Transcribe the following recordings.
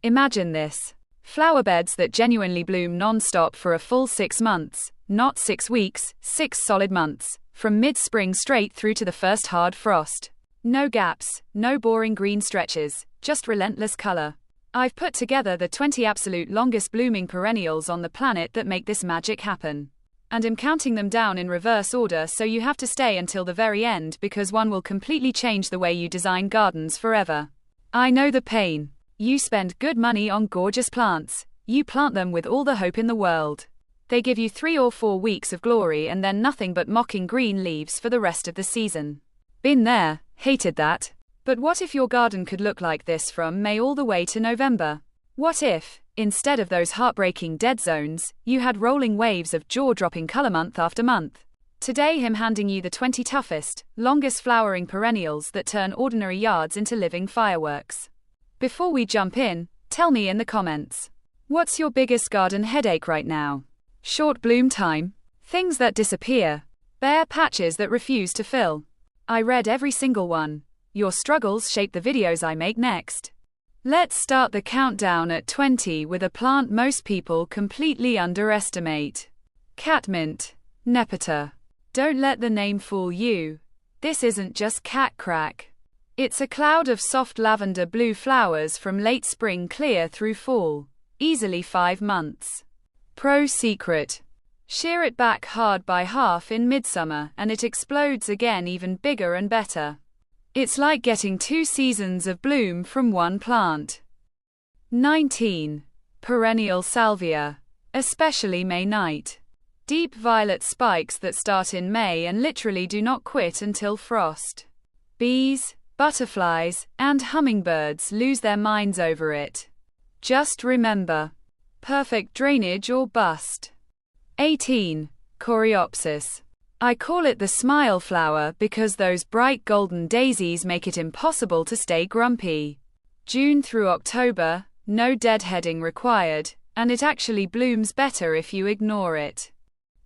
Imagine this. Flower beds that genuinely bloom non-stop for a full 6 months, not 6 weeks, 6 solid months, from mid-spring straight through to the first hard frost. No gaps, no boring green stretches, just relentless color. I've put together the 20 absolute longest blooming perennials on the planet that make this magic happen. And I'm counting them down in reverse order, so you have to stay until the very end because one will completely change the way you design gardens forever. I know the pain. You spend good money on gorgeous plants. You plant them with all the hope in the world. They give you 3 or 4 weeks of glory and then nothing but mocking green leaves for the rest of the season. Been there, hated that. But what if your garden could look like this from May all the way to November? What if, instead of those heartbreaking dead zones, you had rolling waves of jaw-dropping color month after month? Today I'm handing you the 20 toughest, longest flowering perennials that turn ordinary yards into living fireworks. Before we jump in, tell me in the comments. What's your biggest garden headache right now? Short bloom time? Things that disappear? Bare patches that refuse to fill? I read every single one. Your struggles shape the videos I make next. Let's start the countdown at 20 with a plant most people completely underestimate. Catmint. Nepeta. Don't let the name fool you. This isn't just cat crack. It's a cloud of soft lavender blue flowers from late spring clear through fall. Easily 5 months. Pro secret. Shear it back hard by half in midsummer and it explodes again even bigger and better. It's like getting 2 seasons of bloom from one plant. 19. Perennial salvia. Especially May night. Deep violet spikes that start in May and literally do not quit until frost. Bees, butterflies, and hummingbirds lose their minds over it. Just remember, perfect drainage or bust. 18. Coreopsis. I call it the smile flower because those bright golden daisies make it impossible to stay grumpy. June through October, no deadheading required, and it actually blooms better if you ignore it.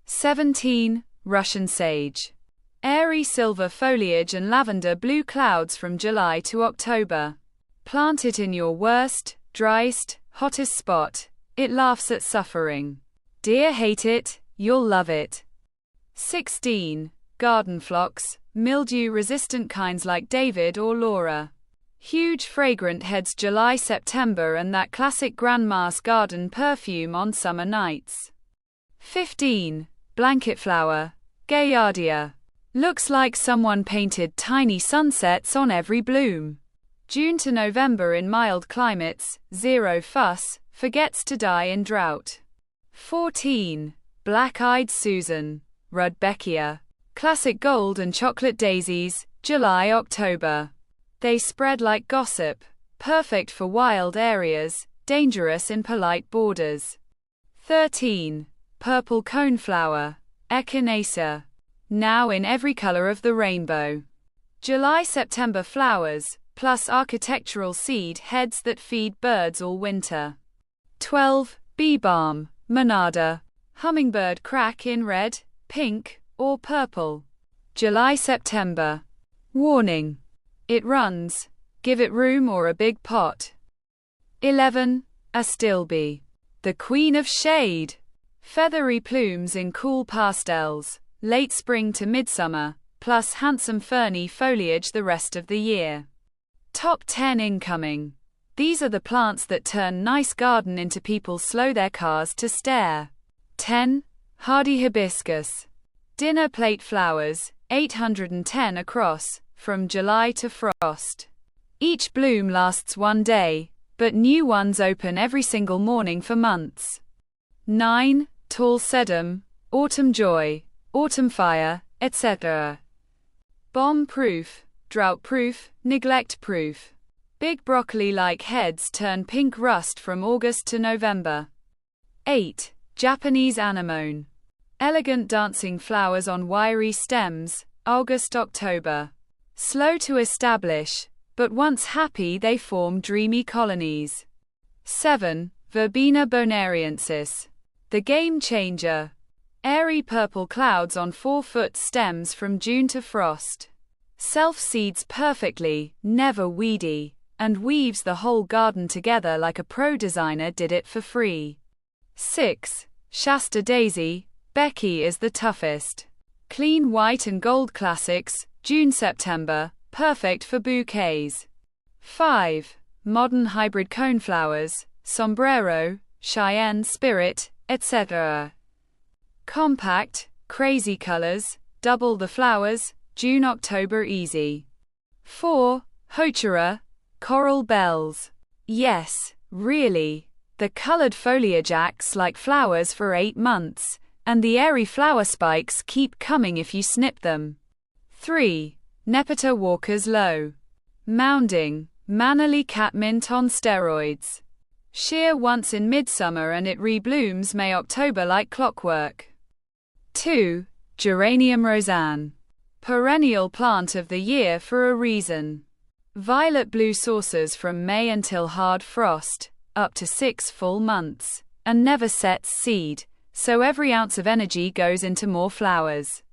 17. Russian sage. Airy silver foliage and lavender blue clouds from July to October. Plant it in your worst, driest, hottest spot. It laughs at suffering. Deer hate it, you'll love it. 16. Garden phlox, mildew-resistant kinds like David or Laura. Huge fragrant heads July-September and that classic grandma's garden perfume on summer nights. 15. Blanket flower, Gaillardia. Looks like someone painted tiny sunsets on every bloom. June to November in mild climates, zero fuss, forgets to die in drought. 14. Black-eyed Susan, Rudbeckia. Classic gold and chocolate daisies, July-October. They spread like gossip, perfect for wild areas, dangerous in polite borders. 13. Purple coneflower, Echinacea. Now in every color of the rainbow. July-September flowers, plus architectural seed heads that feed birds all winter. 12. Bee balm, Monarda. Hummingbird crack in red, pink, or purple. July-September. Warning. It runs. Give it room or a big pot. 11. Astilbe. The queen of shade. Feathery plumes in cool pastels, late spring to midsummer, plus handsome ferny foliage the rest of the year. Top 10 incoming. These are the plants that turn nice garden into people slow their cars to stare. 10. Hardy hibiscus. Dinner plate flowers, 810 across, from July to frost. Each bloom lasts 1 day, but new ones open every single morning for months. 9. Tall sedum, autumn joy, autumn fire, etc. Bomb-proof, drought-proof, neglect-proof. Big broccoli-like heads turn pink rust from August to November. 8. Japanese anemone. Elegant dancing flowers on wiry stems, August-October. Slow to establish, but once happy they form dreamy colonies. 7. Verbena bonariensis. The game changer. Airy purple clouds on 4-foot stems from June to frost. Self-seeds perfectly, never weedy. and weaves the whole garden together like a pro designer did it for free. 6. Shasta Daisy. Becky is the toughest. Clean white and gold classics, June-September, perfect for bouquets. 5. Modern hybrid coneflowers, Sombrero, Cheyenne Spirit, etc. Compact, crazy colors, double the flowers, June-October easy. 4. Heuchera, Coral Bells. Yes, really. The colored foliage acts like flowers for 8 months, and the airy flower spikes keep coming if you snip them. 3. Nepeta Walker's Low. Mounding, mannerly catmint on steroids. Shear once in midsummer and it reblooms May-October like clockwork. 2. Geranium Roseanne. Perennial plant of the year for a reason. Violet blue saucers from May until hard frost, up to 6 full months, and never sets seed, so every ounce of energy goes into more flowers.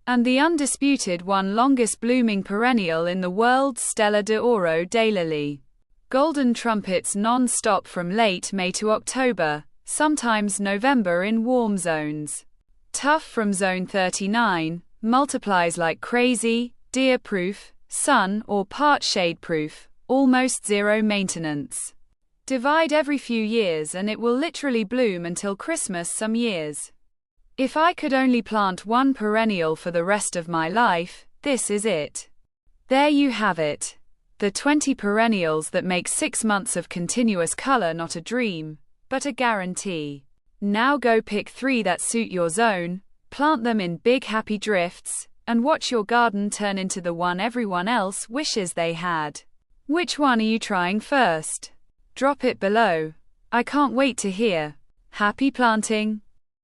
And the undisputed longest blooming perennial in the world, Stella de Oro daylily. Golden trumpets non-stop from late May to October, sometimes November in warm zones. Tough from zone 39, multiplies like crazy, deer-proof, sun or part shade-proof, almost zero maintenance. Divide every few years and it will literally bloom until Christmas some years. If I could only plant one perennial for the rest of my life, this is it. There you have it. The 20 perennials that make 6 months of continuous color not a dream, but a guarantee. Now go pick 3 that suit your zone, plant them in big happy drifts, and watch your garden turn into the one everyone else wishes they had. Which one are you trying first? Drop it below. I can't wait to hear. Happy planting!